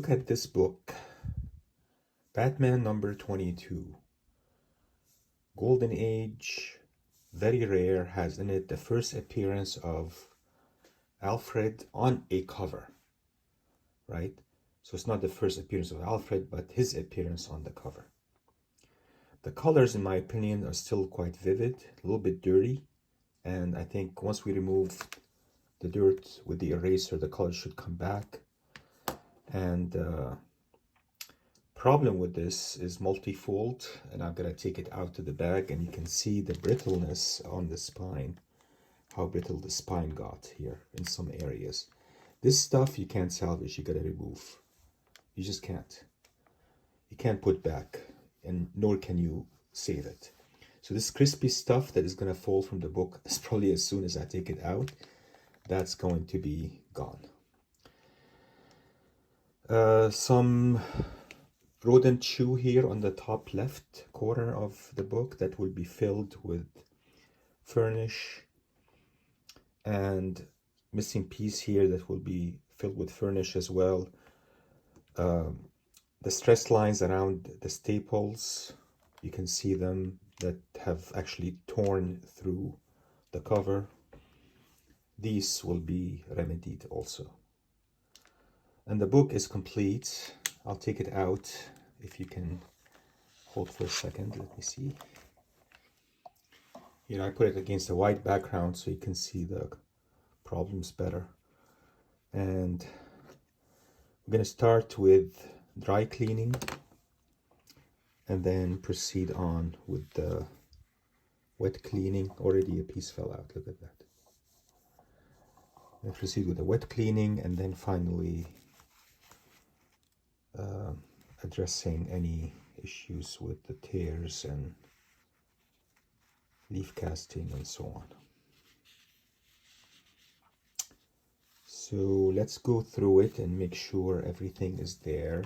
look at this book, Batman number 22. Golden Age, very rare, has in it the first appearance of Alfred on a cover, right? So it's not the first appearance of Alfred, but his appearance on the cover. The colors, in my opinion, are still quite vivid, a little bit dirty, and I think once we remove the dirt with the eraser, the colors should come back. And problem with this is multifold, and I'm gonna take it out to the bag, and you can see the brittleness on the spine, how brittle the spine got here in some areas. This stuff you can't salvage, you gotta remove. You just can't. You can't put back, and nor can you save it. So this crispy stuff that is gonna fall from the book is probably as soon as I take it out, that's going to be gone. Some rodent chew here on the top left corner of the book that will be filled with furnish, and missing piece here that will be filled with furnish as well. The stress lines around the staples, you can see them, that have actually torn through the cover. These will be remedied also. And the book is complete. I'll take it out. If you can hold for a second, let me see. Here I put it against a white background so you can see the problems better. And I'm going to start with dry cleaning and then proceed on with the wet cleaning. Already a piece fell out, look at that. And proceed with the wet cleaning, and then finally addressing any issues with the tears and leaf casting and so on. So let's go through it and make sure everything is there.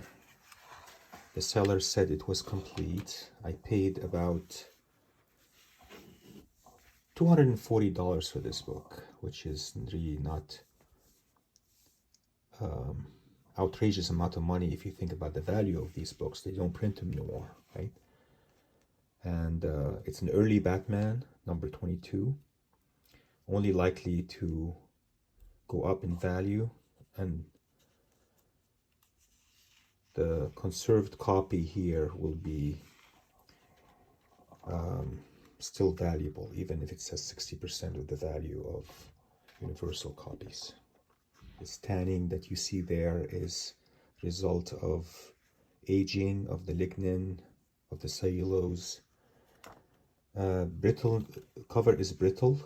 The seller said it was complete. I paid about $240 for this book, which is really not outrageous amount of money if you think about the value of these books. They don't print them anymore, right? And it's an early Batman, number 22, only likely to go up in value, and the conserved copy here will be still valuable, even if it says 60% of the value of universal copies. This tanning that you see there is result of aging of the lignin, of the cellulose. Brittle, cover is brittle,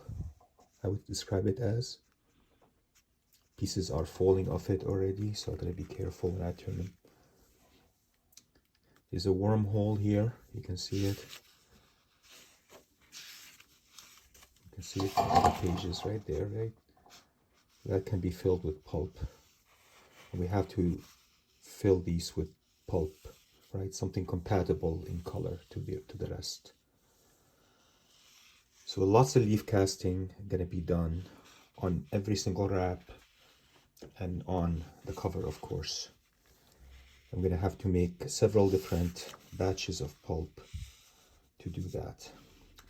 I would describe it as. Pieces are falling off it already, so I'm going to be careful when I turn them. There's a wormhole here, you can see it. You can see it on the pages right there, right? That can be filled with pulp. And we have to fill these with pulp, right? Something compatible in color to the rest. So lots of leaf casting going to be done on every single wrap and on the cover, of course. I'm going to have to make several different batches of pulp to do that.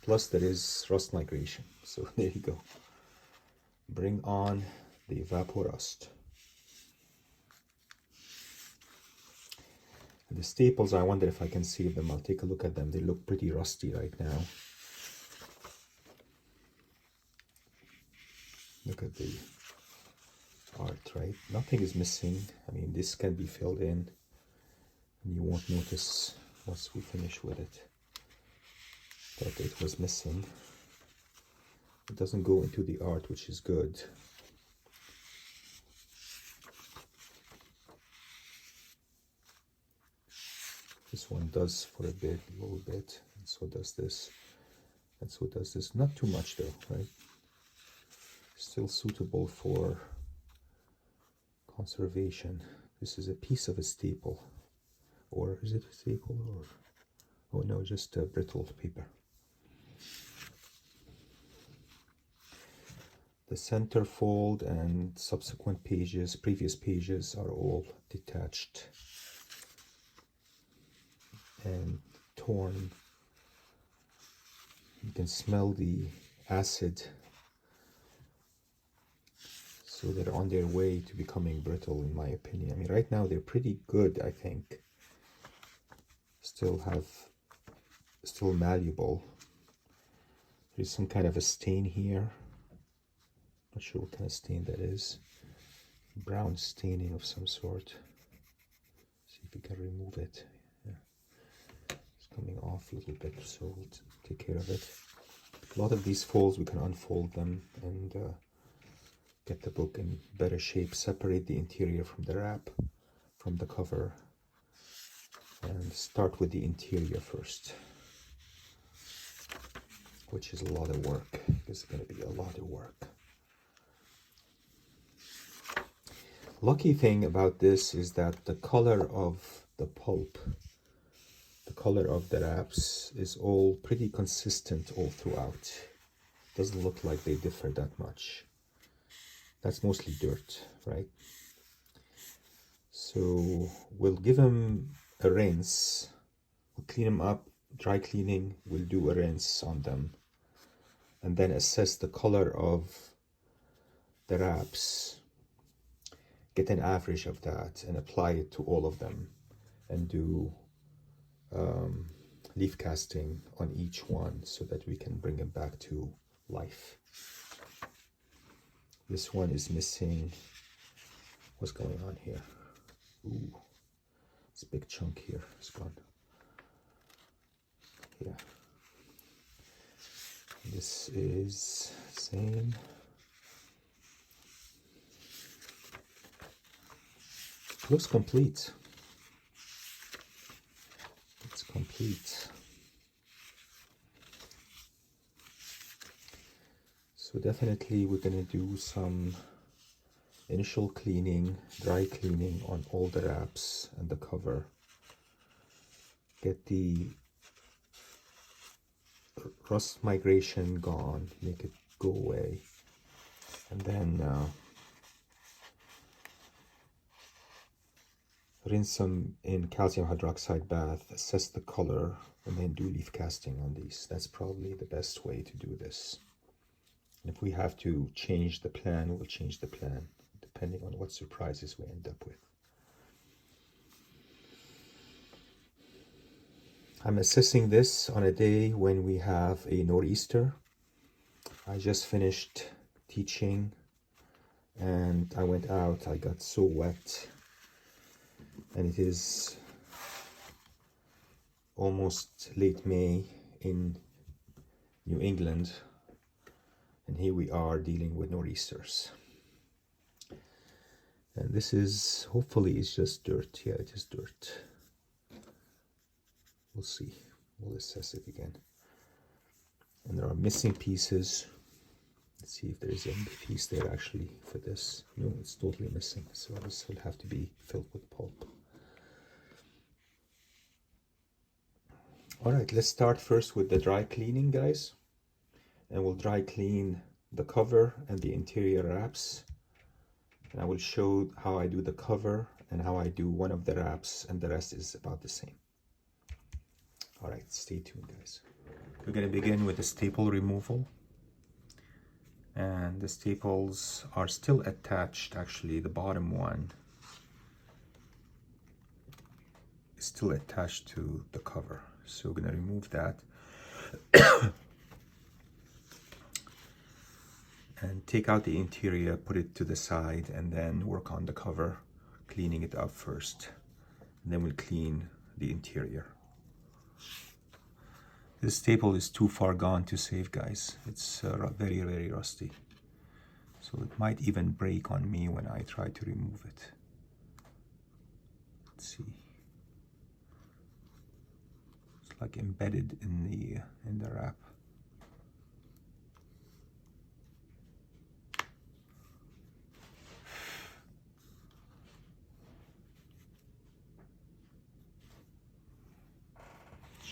Plus there is rust migration. So there you go. Bring on the Evaporust. The staples, I wonder if I can save them. I'll take a look at them. They look pretty rusty right now. Look at the art, right? Nothing is missing. I mean, this can be filled in, and you won't notice once we finish with it that it was missing. It doesn't go into the art, which is good. This one does for a bit, a little bit, and so does this, and so does this. Not too much though, right? Still suitable for conservation. This is a piece of a staple, or is it a staple, or oh no, just a brittle paper. The center fold and subsequent pages, previous pages, are all detached and torn. You can smell the acid, so they're on their way to becoming brittle, in my opinion. I mean, right now they're pretty good, I think. Still malleable. There's some kind of a stain here. Not sure what kind of stain that is. Brown staining of some sort. See if we can remove it. Yeah. It's coming off a little bit, so we'll take care of it. A lot of these folds, we can unfold them and get the book in better shape. Separate the interior from the wrap, from the cover, and start with the interior first, which is a lot of work. This is going to be a lot of work. Lucky thing about this is that the color of the pulp, the color of the wraps, is all pretty consistent all throughout. Doesn't look like they differ that much. That's mostly dirt, right? So we'll give them a rinse. We'll clean them up, dry cleaning. We'll do a rinse on them, and then assess the color of the wraps. Get an average of that and apply it to all of them, and do leaf casting on each one so that we can bring them back to life. This one is missing. What's going on here? Ooh, it's a big chunk here. It's gone. Yeah. This is same. Looks complete. It's complete. So definitely we're going to do some initial cleaning, dry cleaning on all the wraps and the cover. Get the rust migration gone, make it go away, and then rinse them in calcium hydroxide bath, assess the color, and then do leaf casting on these. That's probably the best way to do this. And if we have to change the plan, we'll change the plan depending on what surprises we end up with. I'm assessing this on a day when we have a nor'easter. I just finished teaching and I went out. I got so wet, and it is almost late May in New England, and here we are dealing with nor'easters. And this is, hopefully it's just dirt. Yeah, it is dirt. We'll see. We'll assess it again. And there are missing pieces. Let's see if there is a piece there actually for this. No, it's totally missing. So this will have to be filled with pulp. All right, let's start first with the dry cleaning, guys. And we'll dry clean the cover and the interior wraps. And I will show how I do the cover and how I do one of the wraps, and the rest is about the same. All right, stay tuned, guys. We're going to begin with the staple removal. And the staples are still attached. Actually, the bottom one is still attached to the cover. So we're going to remove that. And take out the interior, put it to the side, and then work on the cover, cleaning it up first. And then we'll clean the interior. This staple is too far gone to save, guys. It's very, very rusty. So it might even break on me when I try to remove it. Let's see. It's like embedded in the wrap.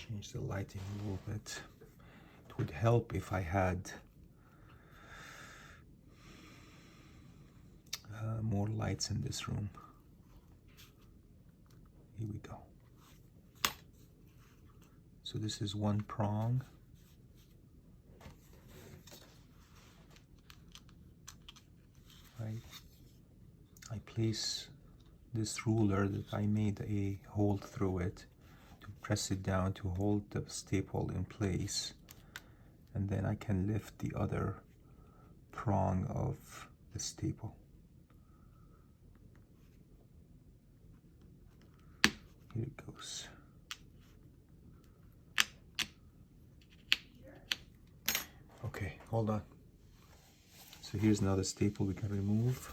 Change the lighting a little bit. It would help if I had more lights in this room. Here we go. So this is one prong. Right. I place this ruler that I made a hole through it to press it down to hold the staple in place, and then I can lift the other prong of the staple. Here it goes. Okay, hold on. So here's another staple we can remove.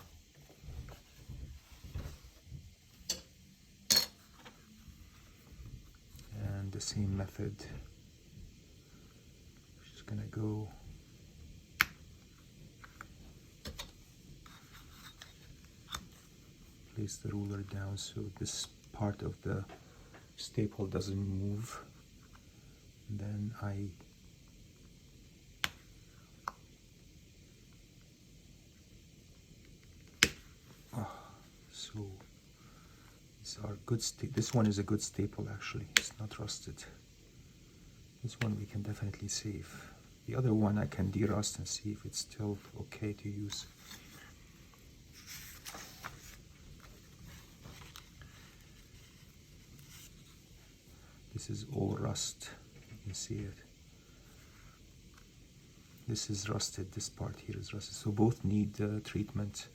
And the same method. Just gonna go place the ruler down so this part of the staple doesn't move. And then so these are good this one is a good staple actually, it's not rusted. This one we can definitely save. The other one I can derust and see if it's still okay to use. This is all rust, you can see it. This is rusted, this part here is rusted. So both need treatment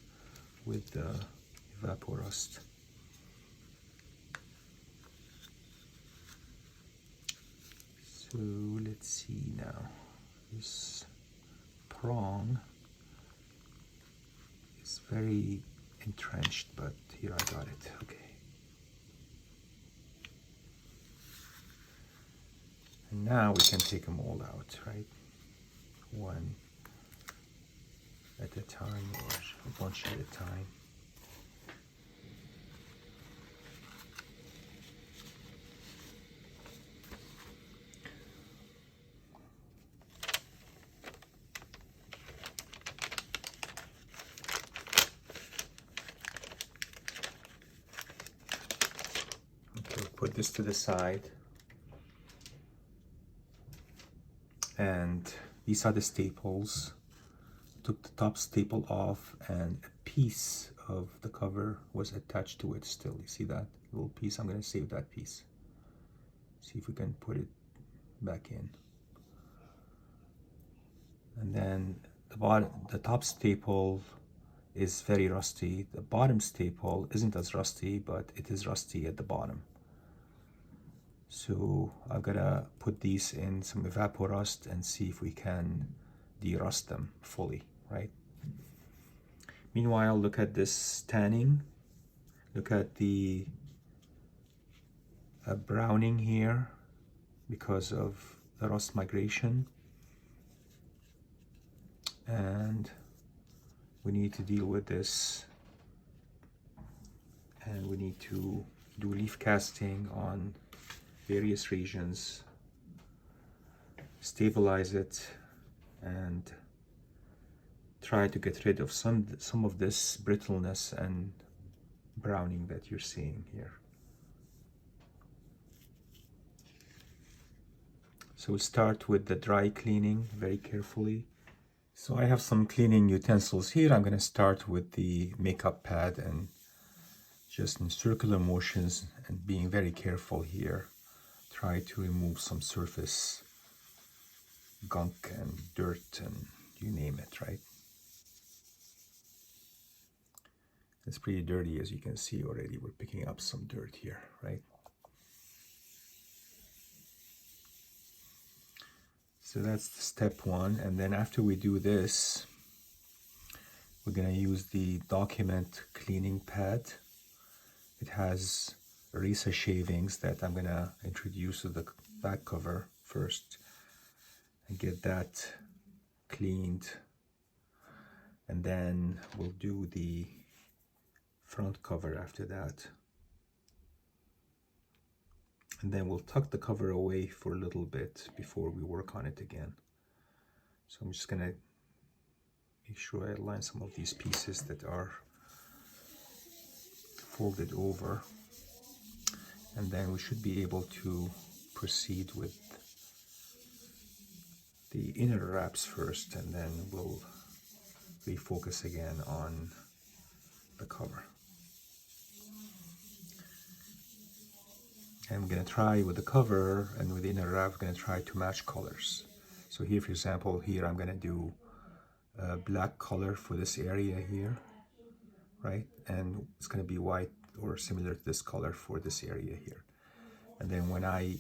with Evapo-Rust. So let's see now. This prong is very entrenched, but here I got it. Okay. And now we can take them all out, right? One at a time or a bunch at a time. Okay, put this to the side. And these are the staples. Took the top staple off and a piece of the cover was attached to it still. You see that little piece? I'm going to save that piece. See if we can put it back in. And then the top staple is very rusty. The bottom staple isn't as rusty, but it is rusty at the bottom. So I've got to put these in some Evapo-Rust and see if we can derust them fully, right? Meanwhile, look at this tanning. Look at the browning here because of the rust migration. And we need to deal with this. And we need to do leaf casting on various regions, stabilize it, and try to get rid of some of this brittleness and browning that you're seeing here. So we start with the dry cleaning very carefully. So I have some cleaning utensils here. I'm going to start with the makeup pad and just in circular motions and being very careful here. Try to remove some surface gunk and dirt and you name it, right? It's pretty dirty, as you can see already. We're picking up some dirt here, right? So that's step one. And then after we do this, we're going to use the document cleaning pad. It has Risa shavings that I'm going to introduce to the back cover first and get that cleaned. And then we'll do the front cover after that. And then we'll tuck the cover away for a little bit before we work on it again. So I'm just going to make sure I align some of these pieces that are fold it over, and then we should be able to proceed with the inner wraps first, and then we'll refocus again on the cover. And I'm going to try with the cover and with the inner wrap, I'm going to try to match colors. So here, for example, here I'm going to do a black color for this area here, right? And it's going to be white or similar to this color for this area here. And then when I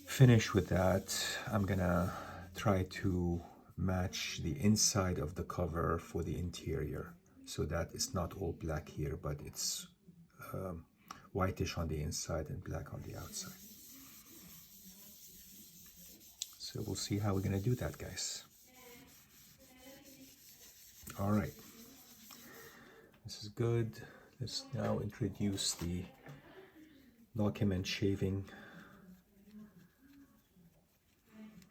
finish with that, I'm going to try to match the inside of the cover for the interior, so that it's not all black here, but it's whitish on the inside and black on the outside. So we'll see how we're going to do that, guys. All right, this is good. Let's now introduce the document shaving.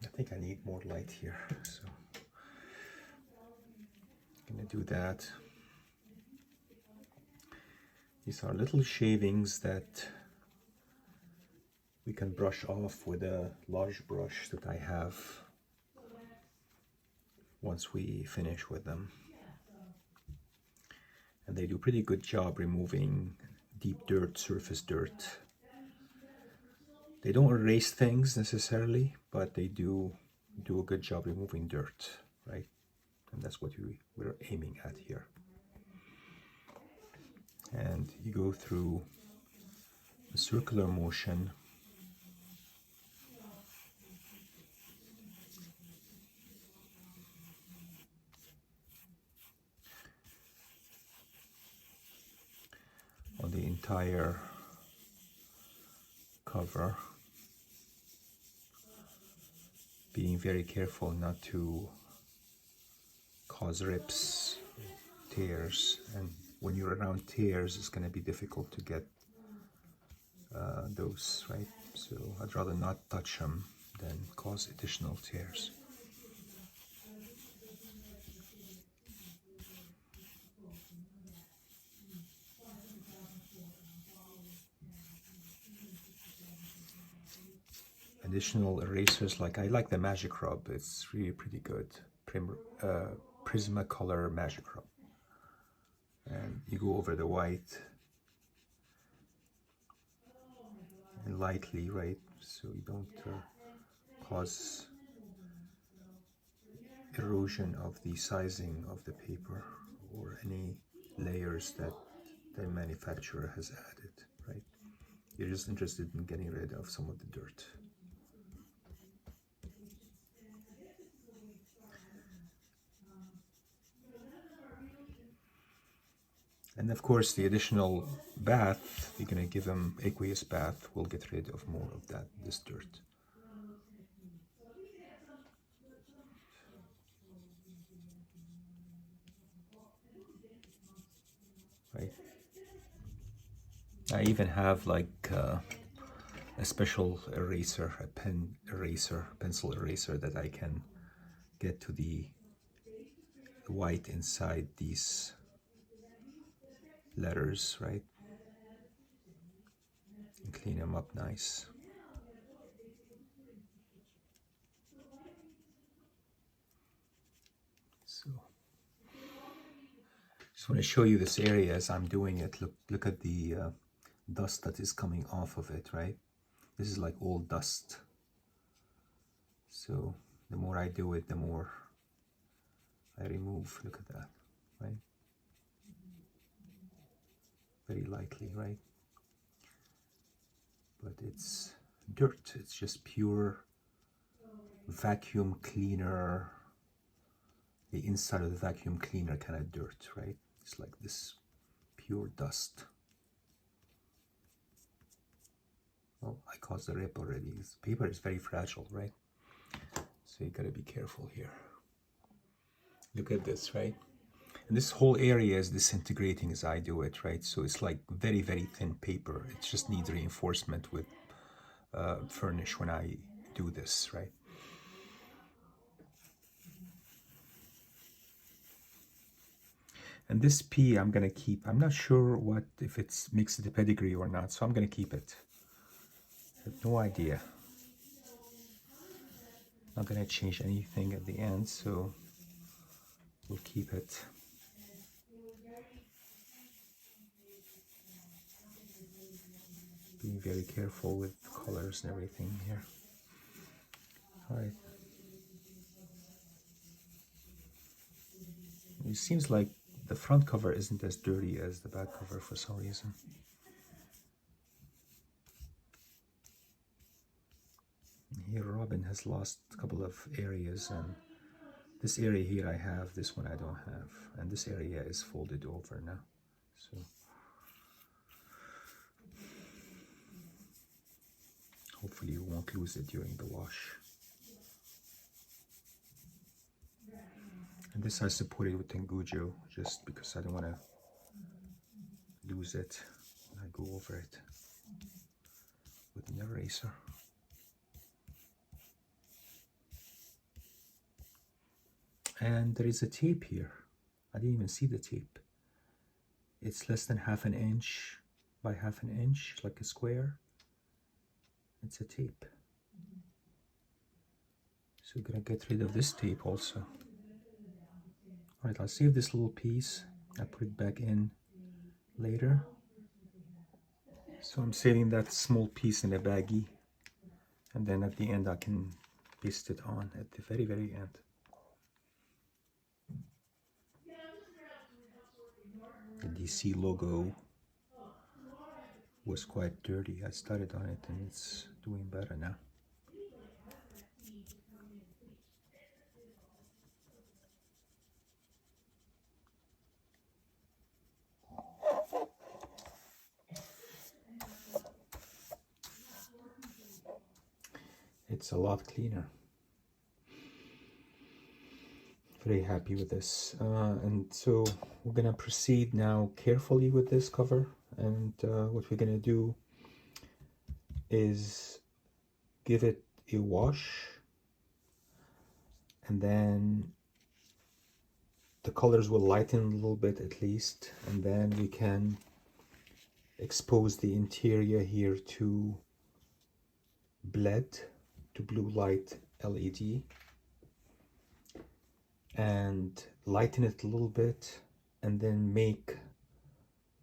I think I need more light here, so I'm going to do that. These are little shavings that we can brush off with a large brush that I have once we finish with them. And they do a pretty good job removing deep dirt, surface dirt. They don't erase things necessarily, but they do a good job removing dirt, right? And that's what we're aiming at here. And you go through a circular motion on the entire cover, being very careful not to cause rips, tears, and when you're around tears, it's going to be difficult to get those, right? So I'd rather not touch them than cause additional tears. Additional erasers, like I like the Magic Rub, it's really pretty good. Prismacolor Magic Rub. And you go over the white and lightly, right? So you don't cause erosion of the sizing of the paper or any layers that the manufacturer has added, right? You're just interested in getting rid of some of the dirt. And of course, the additional bath, you're going to give them aqueous bath, will get rid of more of this dirt. Right. I even have like a special eraser, a pencil eraser that I can get to the white inside these letters, right? And clean them up nice. So, just want to show you this area as I'm doing it. Look at the dust that is coming off of it, right? This is like all dust. So the more I do it, the more I remove. Look at that, right? Very lightly, right? But it's dirt. It's just pure vacuum cleaner. The inside of the vacuum cleaner kind of dirt, right? It's like this pure dust. Oh, I caused a rip already. This paper is very fragile, right? So you gotta be careful here. Look at this, right? And this whole area is disintegrating as I do it, right? So it's like very, very thin paper. It just needs reinforcement with furnish when I do this, right? And this P I'm gonna keep. I'm not sure what if it's mixed the pedigree or not, so I'm gonna keep it. I have no idea. Not gonna change anything at the end, so we'll keep it. Being very careful with colors and everything here. All right. It seems like the front cover isn't as dirty as the back cover for some reason. Here Robin has lost a couple of areas, and this area here I have, this one I don't have, and this area is folded over now. So hopefully you won't lose it during the wash. And this I supported with Tengujo just because I don't want to lose it when I go over it with an eraser. And there is a tape here. I didn't even see the tape. It's less than 1/2 inch by 1/2 inch, like a square. It's a tape. So we're gonna get rid of this tape also. All right, I'll save this little piece. I'll put it back in later. So I'm saving that small piece in a baggie. And then at the end, I can paste it on at the very, very end. The DC logo was quite dirty. I started on it and it's doing better now. It's a lot cleaner. Very happy with this. And so we're gonna proceed now carefully with this cover. And what we're gonna do is give it a wash, and then the colors will lighten a little bit at least, and then we can expose the interior here to bled, to blue light LED, and lighten it a little bit, and then make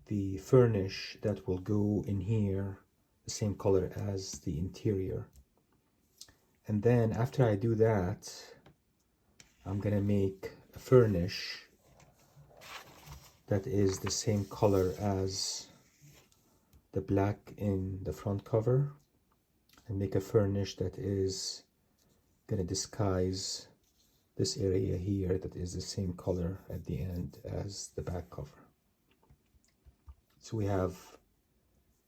the furnish that will go in here the same color as the interior. And then after I do that, I'm gonna make a furnish that is the same color as the black in the front cover, and make a furnish that is gonna disguise this area here that is the same color at the end as the back cover. So we have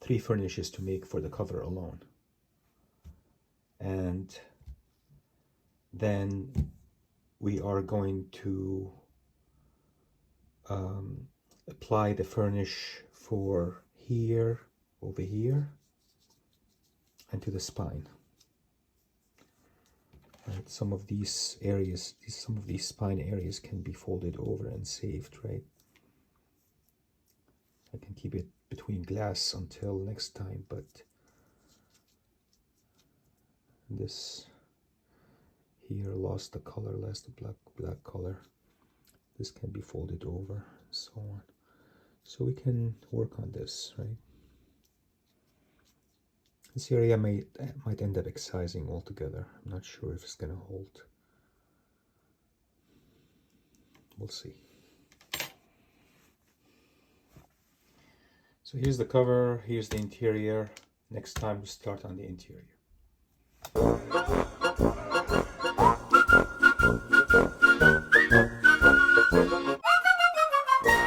3 furnishes to make for the cover alone. And then we are going to apply the furnish for here, over here, and to the spine. Right, some of these areas, some of these spine areas can be folded over and saved, right? I can keep it between glass until next time, but this here lost the color, lost the black color. This can be folded over and so on. So we can work on this, right? This area might end up excising altogether. I'm not sure if it's gonna hold. We'll see. So here's the cover, here's the interior. Next time we start on the interior.